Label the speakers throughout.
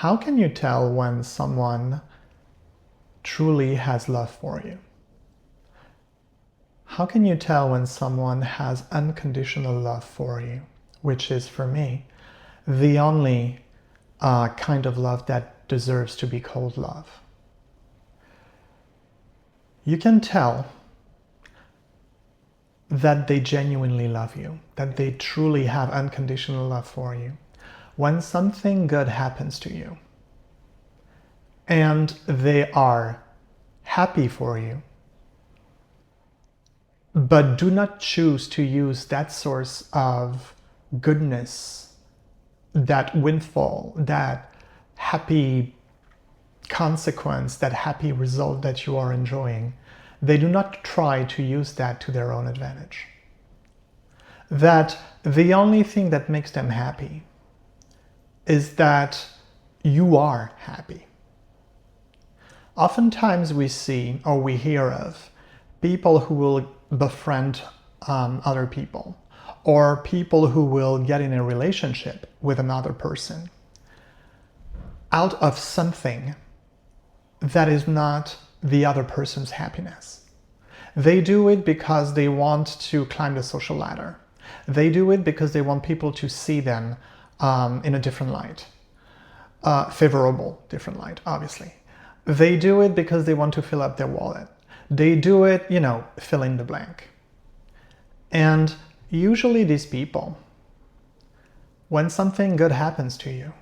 Speaker 1: How can you tell when someone truly has love for you? How can you tell when someone has unconditional love for you, which is, for me, the only kind of love that deserves to be called love? You can tell that they genuinely love you, that they truly have unconditional love for you, when something good happens to you and they are happy for you, but do not choose to use that source of goodness, that windfall, that happy consequence, that happy result that you are enjoying. They do not try to use that to their own advantage. That the only thing that makes them happy is that you are happy. Oftentimes we see or we hear of people who will befriend other people, or people who will get in a relationship with another person out of something that is not the other person's happiness. They do it because they want to climb the social ladder. They do it because they want people to see them in a different light, favorable different light, obviously. They do it because they want to fill up their wallet. They do it, fill in the blank. And usually these people, when something good happens to you,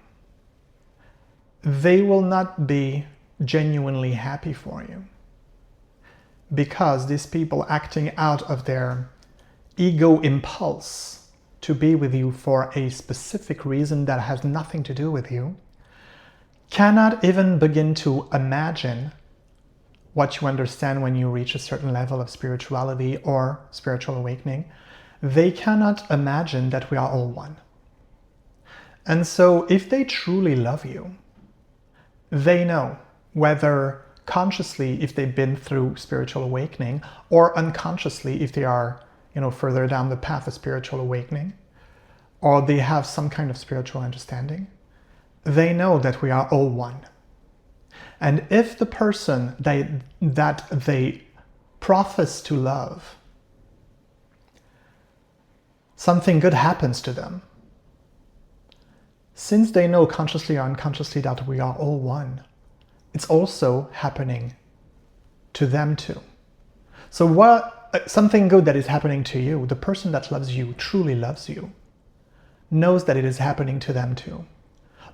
Speaker 1: they will not be genuinely happy for you, because these people, acting out of their ego impulse to be with you for a specific reason that has nothing to do with you, cannot even begin to imagine what you understand when you reach a certain level of spirituality or spiritual awakening. They cannot imagine that we are all one. And so if they truly love you, they know, whether consciously if they've been through spiritual awakening, or unconsciously if they are further down the path of spiritual awakening, or they have some kind of spiritual understanding, they know that we are all one. And if the person that they profess to love, something good happens to them, since they know consciously or unconsciously that we are all one, it's also happening to them too. So something good that is happening to you, the person that loves you, truly loves you, knows that it is happening to them too,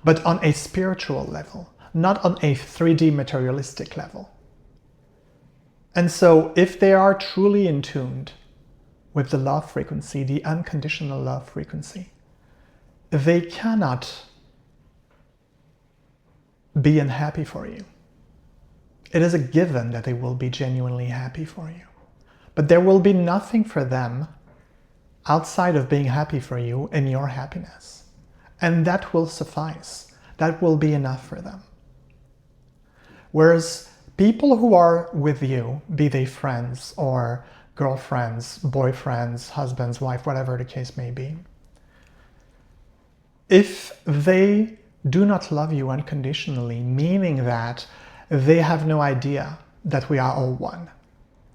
Speaker 1: but on a spiritual level, not on a 3D materialistic level. And so if they are truly in tune with the love frequency, the unconditional love frequency, they cannot be unhappy for you. It is a given that they will be genuinely happy for you. But there will be nothing for them outside of being happy for you and your happiness. And that will suffice. That will be enough for them. Whereas people who are with you, be they friends or girlfriends, boyfriends, husbands, wife, whatever the case may be, if they do not love you unconditionally, meaning that they have no idea that we are all one,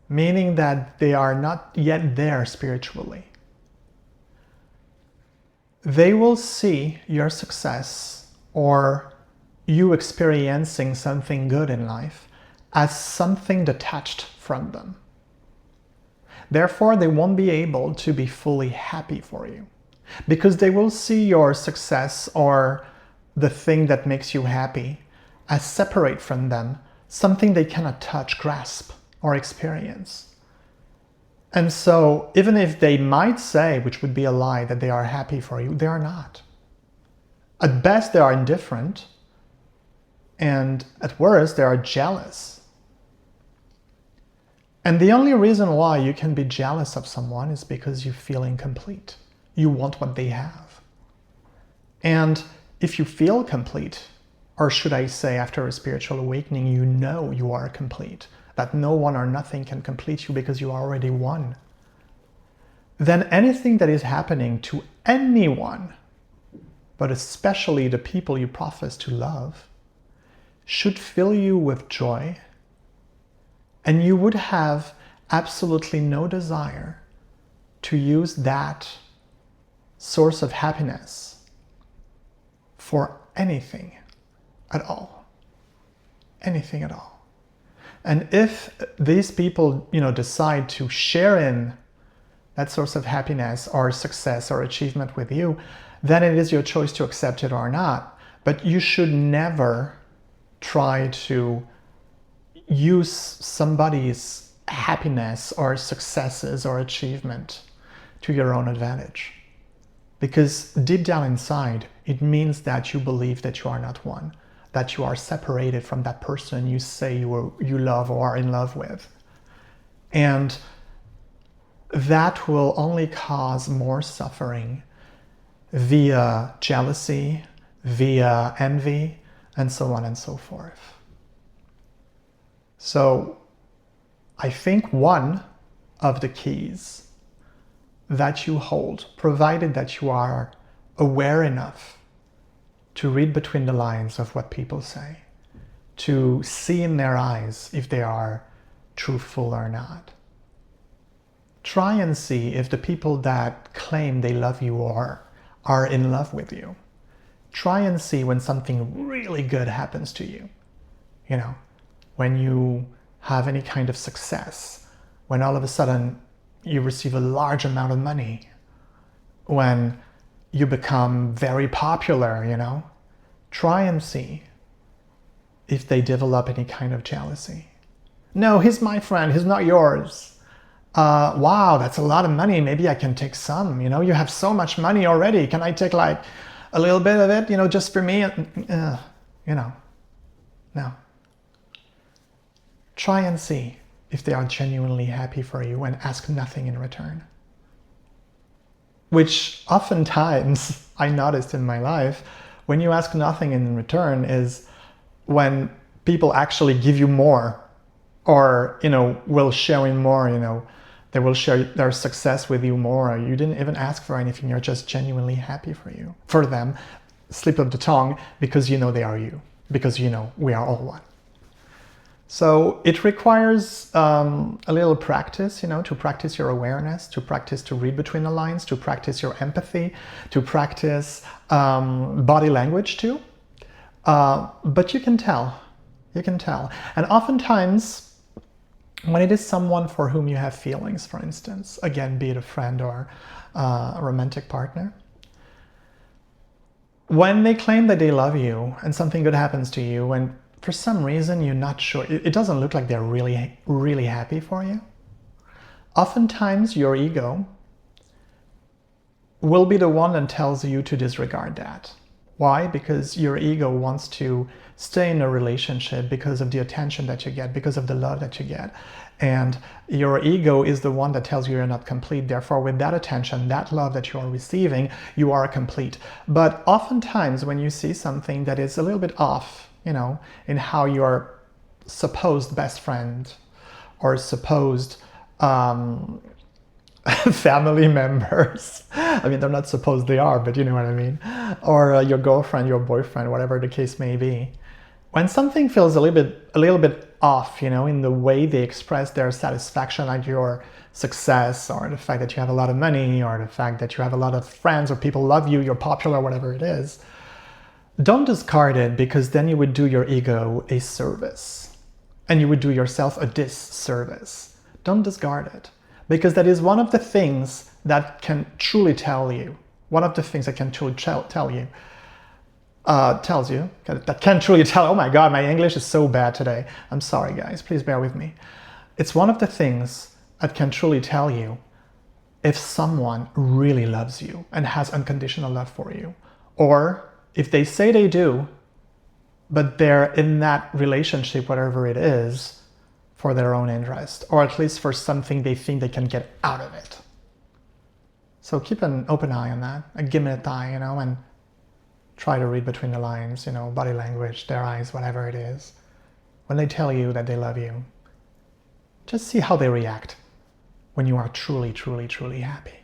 Speaker 1: meaning that they are not yet there spiritually, they will see your success or you experiencing something good in life as something detached from them. Therefore, they won't be able to be fully happy for you, because they will see your success or the thing that makes you happy as separate from them, something they cannot touch, grasp, or experience. And so even if they might say, which would be a lie, that they are happy for you, they are not. At best, they are indifferent, and at worst, they are jealous. And the only reason why you can be jealous of someone is because you feel incomplete. You want what they have. And if you feel complete, or should I say after a spiritual awakening, you know you are complete, that no one or nothing can complete you because you are already one, then anything that is happening to anyone but especially the people you profess to love, should fill you with joy, and you would have absolutely no desire to use that source of happiness for anything at all. Anything at all. And if these people, decide to share in that source of happiness or success or achievement with you, then it is your choice to accept it or not. But you should never try to use somebody's happiness or successes or achievement to your own advantage. Because deep down inside, it means that you believe that you are not one, that you are separated from that person you say you love or are in love with. And that will only cause more suffering via jealousy, via envy, and so on and so forth. So I think one of the keys that you hold, provided that you are aware enough to read between the lines of what people say, to see in their eyes if they are truthful or not. Try and see if the people that claim they love you or are in love with you. Try and see when something really good happens to you. When you have any kind of success, when all of a sudden you receive a large amount of money, when you become very popular, try and see if they develop any kind of jealousy. No, he's my friend, he's not yours. Wow, that's a lot of money, maybe I can take some, you have so much money already, can I take like a little bit of it, just for me? No. Try and see if they are genuinely happy for you and ask nothing in return. Which oftentimes I noticed in my life, when you ask nothing in return is when people actually give you more or, will share in more, they will share their success with you more. You didn't even ask for anything. You're just genuinely happy for them, slip of the tongue, because they are you, because we are all one. So it requires a little practice, to practice your awareness, to practice to read between the lines, to practice your empathy, to practice body language too. But you can tell. And oftentimes, when it is someone for whom you have feelings, for instance, again, be it a friend or a romantic partner, when they claim that they love you and something good happens to you, and for some reason you're not sure, it doesn't look like they're really, really happy for you, oftentimes your ego will be the one that tells you to disregard that. Why? Because your ego wants to stay in a relationship because of the attention that you get, because of the love that you get. And your ego is the one that tells you you're not complete. Therefore, with that attention, that love that you are receiving, you are complete. But oftentimes when you see something that is a little bit off, in how your supposed best friend or supposed family members, I mean, they're not supposed, they are, but you know what I mean, or your girlfriend, your boyfriend, whatever the case may be, when something feels a little bit off, in the way they express their satisfaction at your success, or the fact that you have a lot of money, or the fact that you have a lot of friends, or people love you, you're popular, whatever it is, don't discard it, because then you would do your ego a service and you would do yourself a disservice. Don't discard it, because that is one of the things that can truly tell you, oh my God, my English is so bad today. I'm sorry guys, please bear with me. It's one of the things that can truly tell you if someone really loves you and has unconditional love for you, or if they say they do, but they're in that relationship, whatever it is, for their own interest, or at least for something they think they can get out of it. So keep an open eye on that, a gimlet eye, and try to read between the lines, body language, their eyes, whatever it is. When they tell you that they love you, just see how they react when you are truly, truly, truly happy.